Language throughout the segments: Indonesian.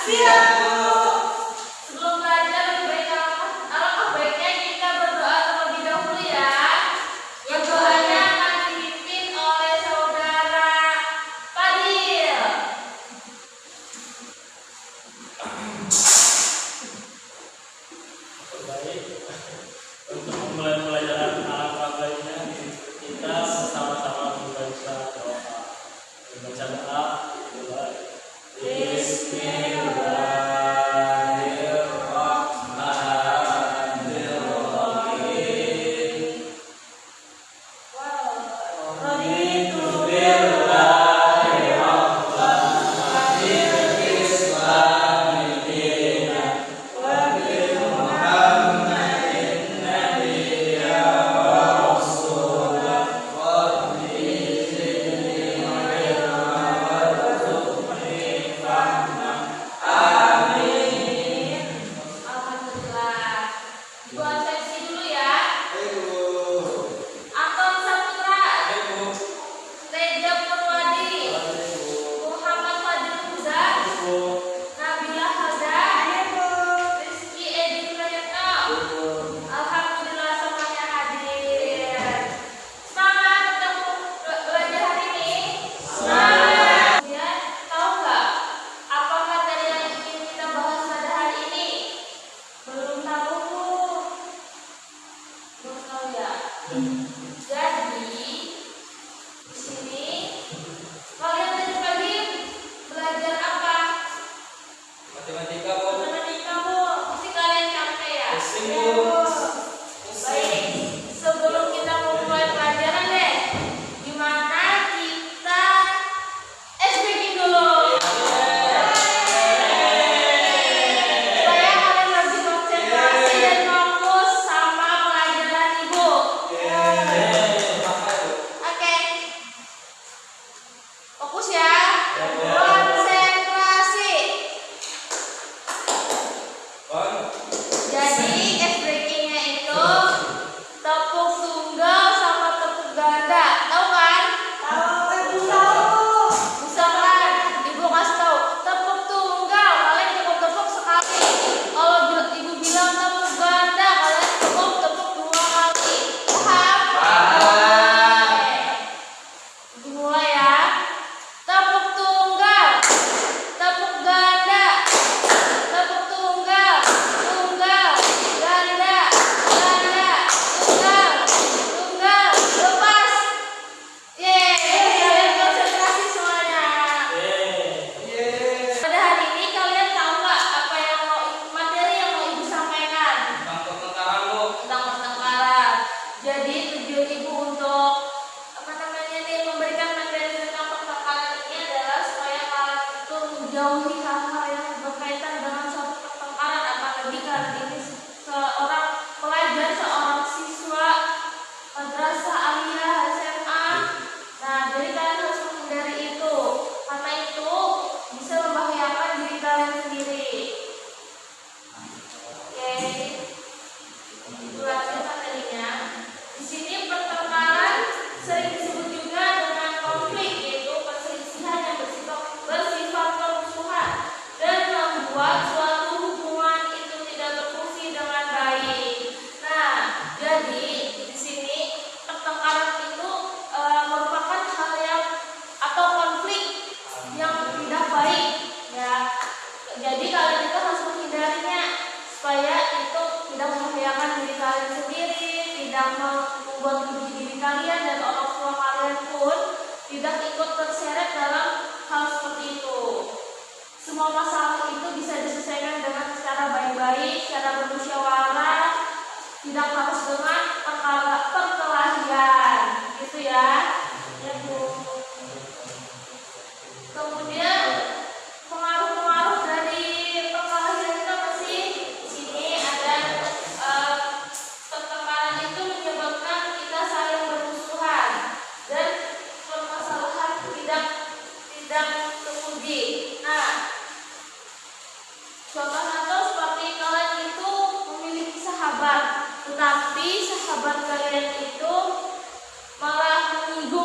Siap. Sebelum belajar lebih baik alangkah baiknya kita berdoa terlebih dahulu ya. Yang doanya akan dipimpin oleh saudara Fadil. Baik, untuk memulai pelajaran alangkah baiknya kita sama-sama membaca doa. Membaca doa dimulai. Alhamdulillah. Buat sesi dulu ya. Anton Saputra, Teja Purwadi, Muhammad Fadil Huda, Nabila Hada, Rizky Edi Prayitno. Alhamdulillah semuanya hadir. Semangat untuk belajar hari ini. Semangat. Kemudian tahu nggak apa materi yang ingin kita bahas pada hari ini? Belum tahu. Belum tahu ya. Jadi di sini kalian tadi pagi belajar apa? Matematika, Bu. Matematika, Bu. Pasti kalian capek ya? Pusing, Ya, Bu. Baik, sebelum kita memulai pelajaran deh, gimana kita speaking dulu? Supaya kalian lebih konsentrasi dan fokus sama pelajaran Ibu. Oke, fokus ya. Konsentrasi. Jadi ice breakingnya itu tepuk tunggal sama tepuk ganda, tahu kan? Misalkan ibu kasih tahu tepuk tunggal, kalian tepuk sekali. Kalau ibu bilang tepuk ganda, kalian tepuk 2 kali. Paham? Oke. Ibu mulai ya. Tepuk tunggal, tepuk ganda, tepuk tunggal, tunggal, ganda, ganda, tunggal, tunggal, lepas. Kalian konsentrasi semuanya. Pada hari ini kalian tahu nggak apa yang materi yang mau ibu sampaikan tentang pertengkaran. Jadi tujuan ibu untuk memberikan materi tentang pertengkaran ini adalah supaya kalian itu menjauhi hal-hal yang berkaitan dengan suatu pertengkaran, apalagi kalian ini seorang pelajar, seorang siswa madrasah aliyah SMA. Nah, jadi kalian harus menghindari itu karena itu bisa membahayakan diri kalian sendiri. Oke, ibu lanjut materinya. Di sini pertengkaran sering disebut juga dengan konflik, yaitu perselisihan yang bersifat permusuhan dan membuat suatu hubungan itu tidak berfungsi dengan baik. Nah, jadi di sini pertengkaran itu merupakan hal yang atau konflik yang tidak baik ya. Jadi kalian itu harus menghindarinya supaya itu tidak membahayakan diri kalian sendiri, tidak membuat rugi diri kalian dan orang tua kalian pun tidak ikut terseret dalam hal seperti itu. Semua masalah itu bisa diselesaikan dengan secara baik-baik, secara bermusyawarah, tidak harus dengan perkelahian, gitu ya. Ya, Bu. Kemudian pengaruh-pengaruh dari perkelahian itu apa sih? Di sini ada pertengkaran itu menyebabkan kita saling bermusuhan dan permasalahan tidak terpuji. Nah, contoh seperti kalian itu memiliki sahabat, tetapi sahabat kalian itu malah menyinggung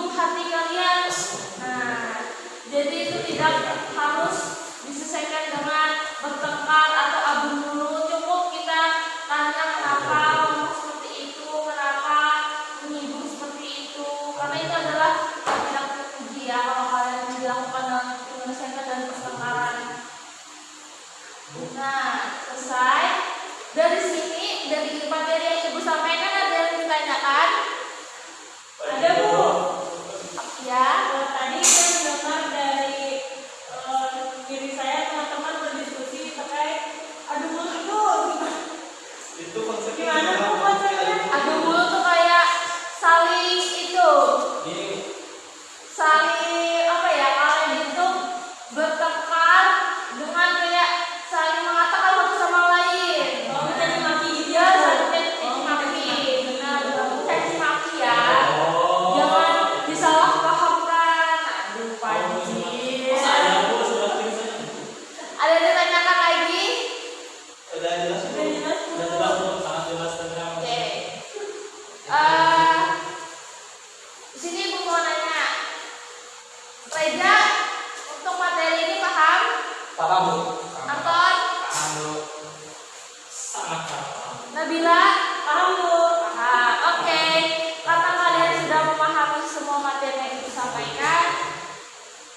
Reza, untuk materi ini paham? Paham Bu? Anton? Paham Bu. Sangat paham. Nabila? Paham Bu? Paham. Oke. Karena kalian sudah memahami semua materi yang Ibu sampaikan,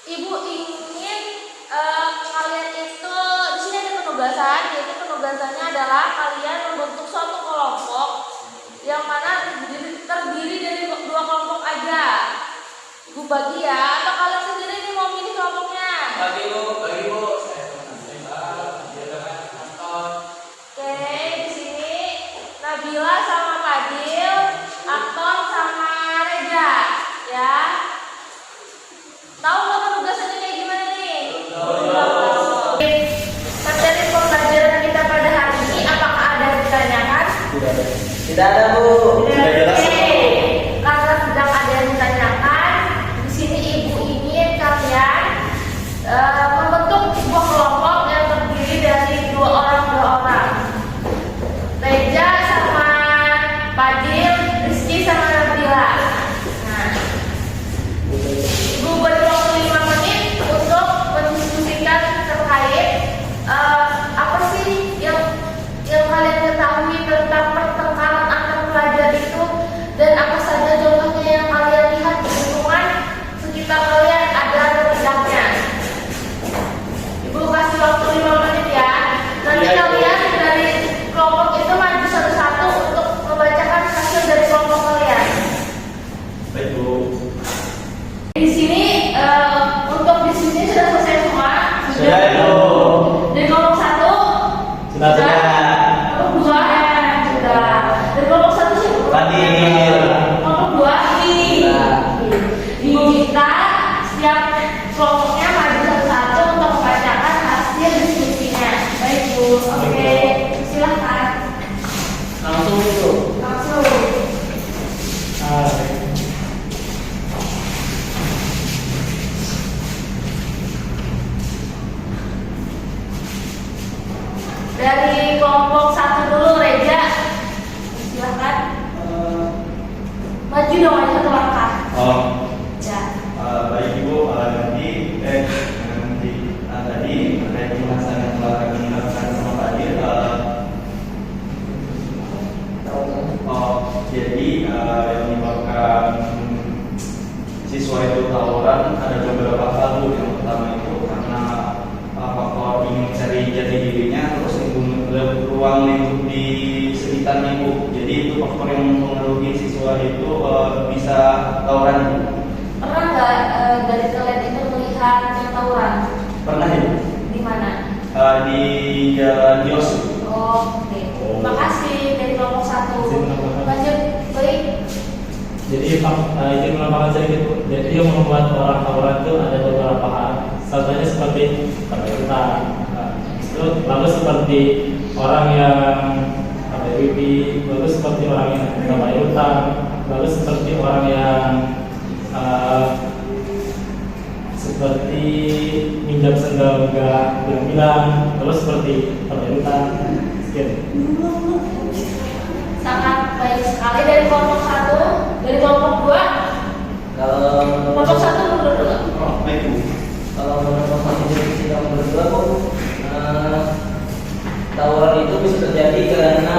Ibu ingin kalian itu di sini ada penugasan, yaitu penugasannya adalah kalian membentuk suatu kelompok yang mana terdiri dari 2 kelompok aja. Ibu bagi ya, atau kalian sendiri nih mau milih kelompoknya? Bagi Bu. Saya teman Anton. Oke, di sini Nabila sama Fadil, Anton sama Reza, ya. Tahu nggak penugasannya kayak gimana nih? Materi pembelajaran kita pada hari ini apakah ada yang ditanyakan? Tidak ada Bu. Sudah jelas. Oke, karena sedang ada yang ditanyakan, di sini Ibu ingin kalian membentuk sebuah kelompok yang terdiri dari 2 orang. Reza sama Fadil, Rizky sama Nabila. Nah, Ibu beri waktu 5 menit untuk mendiskusikan terkait apa sih yang kalian ketahui tentang pertengkaran antar pelajar itu, dan apa saja contohnya yang kalian lihat di lingkungan sekitar kalian ada atau tidaknya. Ibu kasih waktu 5 menit ya. Nanti Ya, Ibu. kalian dari kelompok itu maju satu-satu untuk membacakan hasil dari kelompok kalian. Baik Bu. Di sini untuk diskusi sudah selesai semua. Sudah Ibu. Dari kelompok 1 Sudah. kelompok 2 sudah. Dari kelompok 1 siapa? Fadil. Kelompok 2 ini. Ibu minta setiap kelompoknya maju satu-satu untuk membacakan hasil diskusinya. Baik Bu. Oke, silahkan. Langsung itu. Langsung. Dari kelompok 1 dulu, Reza. Silahkan. Maju dong, maju 1 langkah. Oh, Ya. baik Ibu, tadi terkait pembahasan yang telah kami lakukan sama Fadil. Jadi yang menyebabkan siswa itu tawuran ada beberapa hal Bu. Yang pertama itu karena faktor ingin mencari jati dirinya, terus ruang lingkup di sekitarnya Bu. Jadi itu faktor yang mempengaruhi siswa itu bisa tawuran Bu. Pernah nggak dari kalian itu melihat yang tawuran? Pernah ya Bu? Di mana? Di Jalan Yos. Oh, oke. Terima kasih dari kelompok 1. Lanjut, baik. Jadi itu menambahkan sedikit Bu. Jadi yang membuat orang tawuran itu ada beberapa hal. Contohnya seperti ketakutan. Itu lalu seperti orang yang KBBI, lalu seperti orang yang tidak bayar utang, lalu seperti orang yang seperti minjam sendal enggak bilang-bilang, terus seperti bayar utang. Sekian. Sangat baik sekali dari kelompok 1. Dari kelompok 2, Kalau kelompok 1 mundur dulu. Baik Bu. kalau menurut diskusi yang berdua Bu, tawuran itu bisa terjadi karena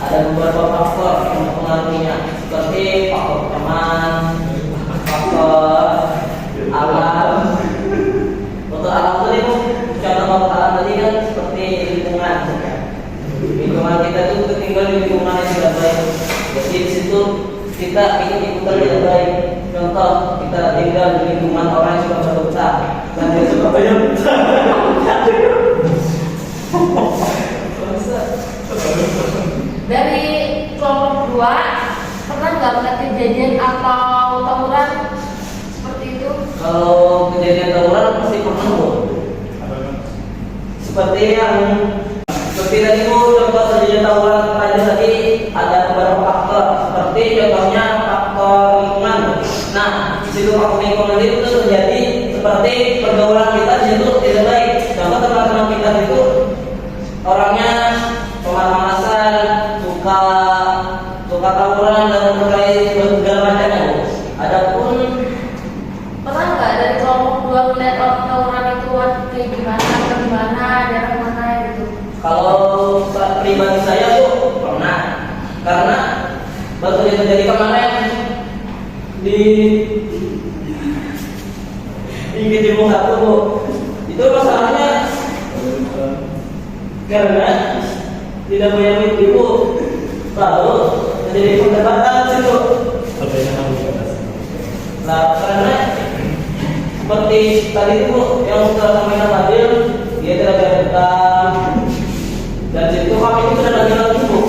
ada beberapa faktor yang mempengaruhinya, seperti faktor teman, faktor alam. Untuk alam tadi Bu, contoh faktor alam tadi kan seperti lingkungan. Lingkungan kita itu tinggal di lingkungan yang tidak baik. Jadi di situ kita ikut-ikutan tidak baik. Contoh, kita tinggal di lingkungan orang yang suka berhutang dan dia suka bayar hutang. Dari kelompok 2, pernah nggak melihat kejadian atau tawuran seperti itu? Kalau kejadian tawuran pasti pernah Bu. Seperti tadi Bu, contoh terjadi tawuran pada tadi ada beberapa faktor, seperti contohnya faktor lingkungan. Nah, di situ faktor lingkungan itu terjadi seperti pergaulan kita di situ tidak baik. Contoh teman-teman kita itu orangnya pemalas-malasan, suka tawuran dan berkelahi segala macamnya Bu. Adapun Pernah nggak dari kelompok Kalau pribadi saya tuh pernah, karena baru saja terjadi kemarin di Cibung satu Bu. Itu masalahnya karena tidak punya duit ibu, lalu terjadi perdebatan situ. Perbedaan komunitas. Nah, karena seperti tadi itu yang sudah sampaikan Fadil, dia tidak bayar utang, dan situ kami itu sudah bilang ibu,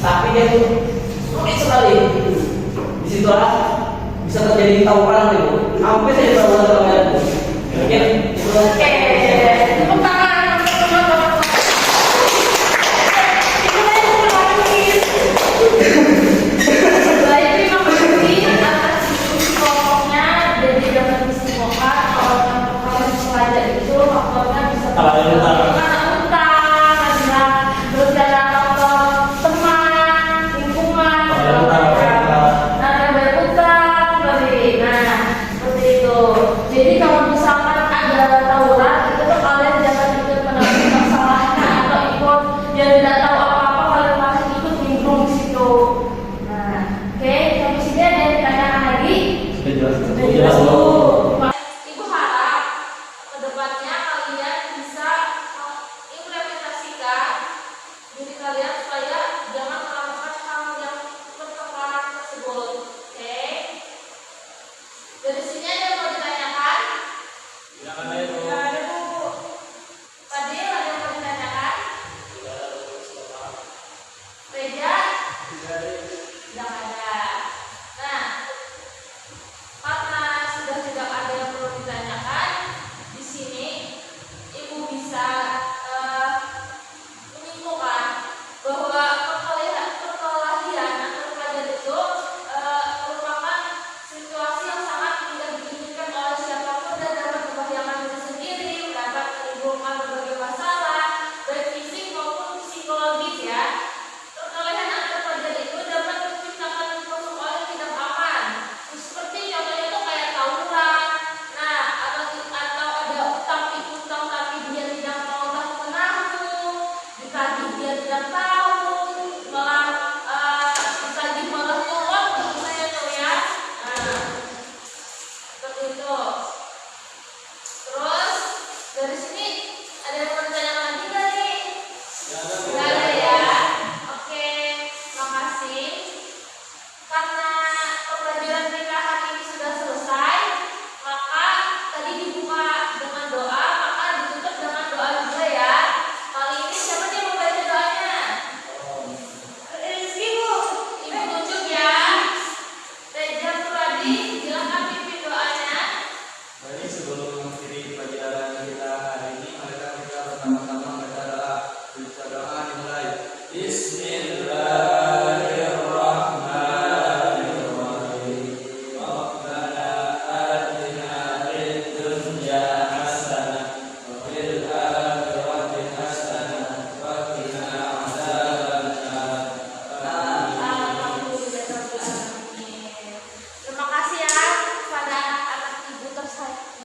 tapi dia itu sulit sekali. Disitulah bisa terjadi tawuran ibu. Hampir saja tawuran sama ibu. Mungkin itu. Oke, tepuk tangan untuk teman-teman. Baik, terima kasih atas diskusi pokoknya dan tidak bisa dibongkar kalau pelajar itu faktornya bisa Kalau yang utara